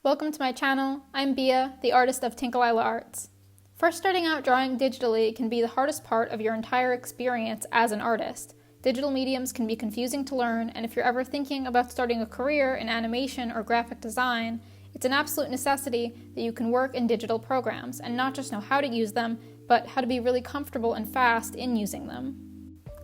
Welcome to my channel. I'm Bia, the artist of Tinkalila Arts. First starting out drawing digitally can be the hardest part of your entire experience as an artist. Digital mediums can be confusing to learn, and if you're ever thinking about starting a career in animation or graphic design, it's an absolute necessity that you can work in digital programs and not just know how to use them, but how to be really comfortable and fast in using them.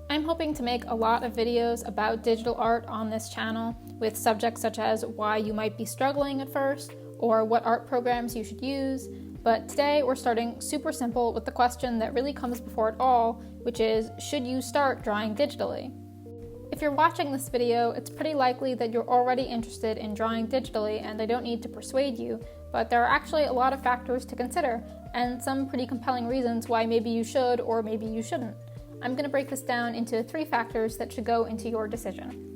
I'm hoping to make a lot of videos about digital art on this channel with subjects such as why you might be struggling at first or what art programs you should use, but today we're starting super simple with the question that really comes before it all, which is, should you start drawing digitally? If you're watching this video, it's pretty likely that you're already interested in drawing digitally and I don't need to persuade you, but there are actually a lot of factors to consider and some pretty compelling reasons why maybe you should or maybe you shouldn't. I'm going to break this down into 3 factors that should go into your decision.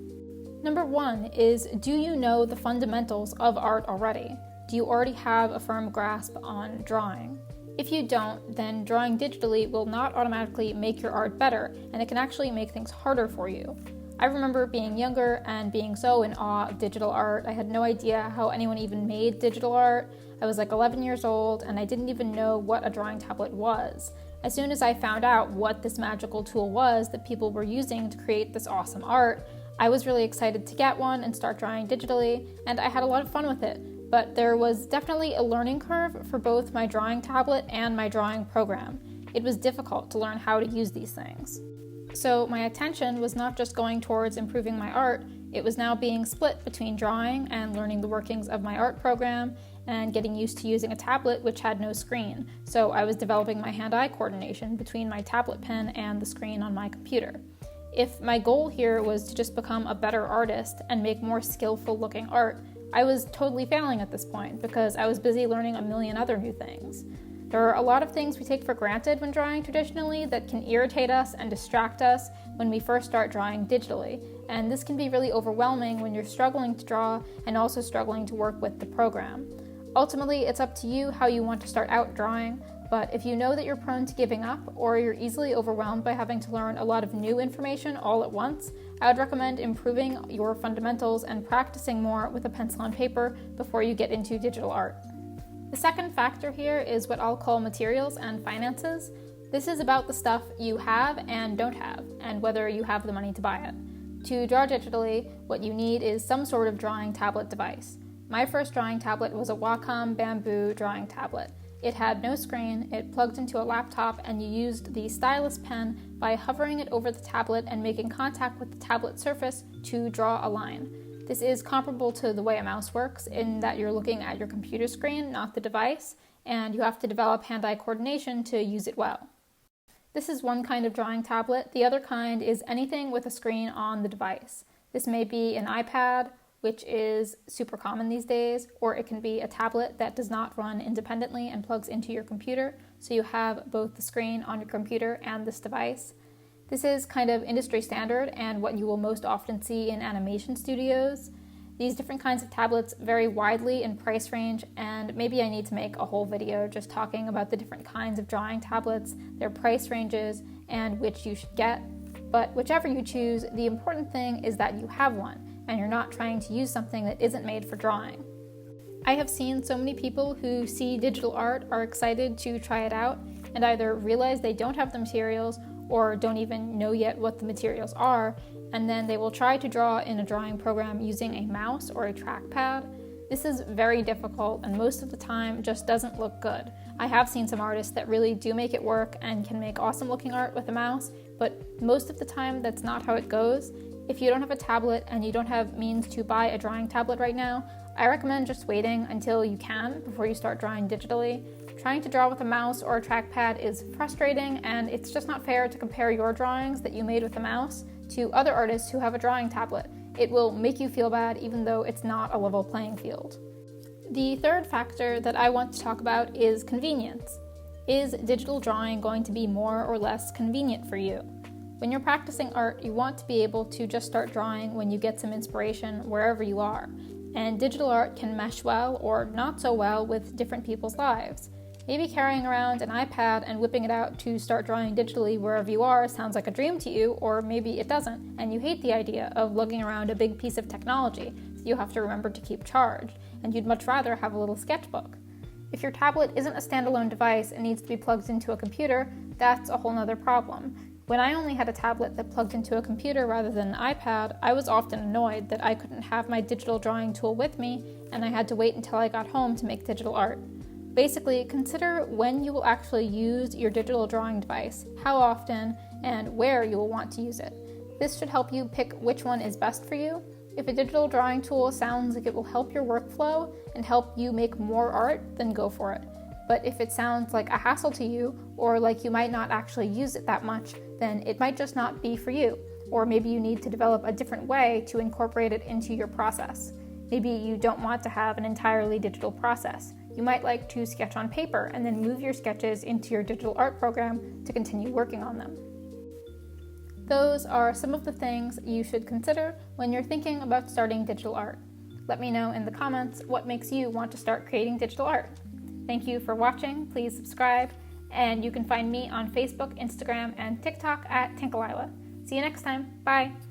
Number 1 is, do you know the fundamentals of art already? Do you already have a firm grasp on drawing? If you don't, then drawing digitally will not automatically make your art better, and it can actually make things harder for you. I remember being younger and being so in awe of digital art. I had no idea how anyone even made digital art. I was like 11 years old and I didn't even know what a drawing tablet was. As soon as I found out what this magical tool was that people were using to create this awesome art, I was really excited to get one and start drawing digitally, and I had a lot of fun with it. But there was definitely a learning curve for both my drawing tablet and my drawing program. It was difficult to learn how to use these things. So my attention was not just going towards improving my art, it was now being split between drawing and learning the workings of my art program and getting used to using a tablet which had no screen. So I was developing my hand-eye coordination between my tablet pen and the screen on my computer. If my goal here was to just become a better artist and make more skillful looking art, I was totally failing at this point because I was busy learning a million other new things. There are a lot of things we take for granted when drawing traditionally that can irritate us and distract us when we first start drawing digitally, and this can be really overwhelming when you're struggling to draw and also struggling to work with the program. Ultimately, it's up to you how you want to start out drawing, but if you know that you're prone to giving up or you're easily overwhelmed by having to learn a lot of new information all at once, I would recommend improving your fundamentals and practicing more with a pencil and paper before you get into digital art. The second factor here is what I'll call materials and finances. This is about the stuff you have and don't have, and whether you have the money to buy it. To draw digitally, what you need is some sort of drawing tablet device. My first drawing tablet was a Wacom bamboo drawing tablet. It had no screen, it plugged into a laptop, and you used the stylus pen by hovering it over the tablet and making contact with the tablet surface to draw a line. This is comparable to the way a mouse works in that you're looking at your computer screen, not the device, and you have to develop hand-eye coordination to use it well. This is one kind of drawing tablet. The other kind is anything with a screen on the device. This may be an iPad, which is super common these days, or it can be a tablet that does not run independently and plugs into your computer, so you have both the screen on your computer and this device. This is kind of industry standard and what you will most often see in animation studios. These different kinds of tablets vary widely in price range, and maybe I need to make a whole video just talking about the different kinds of drawing tablets, their price ranges, and which you should get. But whichever you choose, the important thing is that you have one, and you're not trying to use something that isn't made for drawing. I have seen so many people who see digital art, are excited to try it out, and either realize they don't have the materials or don't even know yet what the materials are, and then they will try to draw in a drawing program using a mouse or a trackpad. This is very difficult and most of the time just doesn't look good. I have seen some artists that really do make it work and can make awesome looking art with a mouse, but most of the time that's not how it goes. If you don't have a tablet and you don't have means to buy a drawing tablet right now, I recommend just waiting until you can before you start drawing digitally. Trying to draw with a mouse or a trackpad is frustrating, and it's just not fair to compare your drawings that you made with a mouse to other artists who have a drawing tablet. It will make you feel bad even though it's not a level playing field. The third factor that I want to talk about is convenience. Is digital drawing going to be more or less convenient for you? When you're practicing art, you want to be able to just start drawing when you get some inspiration wherever you are. And digital art can mesh well or not so well with different people's lives. Maybe carrying around an iPad and whipping it out to start drawing digitally wherever you are sounds like a dream to you, or maybe it doesn't, and you hate the idea of lugging around a big piece of technology. you have to remember to keep charged, and you'd much rather have a little sketchbook. If your tablet isn't a standalone device and needs to be plugged into a computer, that's a whole nother problem. When I only had a tablet that plugged into a computer rather than an iPad, I was often annoyed that I couldn't have my digital drawing tool with me, and I had to wait until I got home to make digital art. Basically, consider when you will actually use your digital drawing device, how often, and where you will want to use it. This should help you pick which one is best for you. If a digital drawing tool sounds like it will help your workflow and help you make more art, then go for it. But if it sounds like a hassle to you, or like you might not actually use it that much, then it might just not be for you. Or maybe you need to develop a different way to incorporate it into your process. Maybe you don't want to have an entirely digital process. You might like to sketch on paper and then move your sketches into your digital art program to continue working on them. Those are some of the things you should consider when you're thinking about starting digital art. Let me know in the comments what makes you want to start creating digital art. Thank you for watching. Please subscribe, and you can find me on Facebook, Instagram, and TikTok at Tinkalila. See you next time. Bye.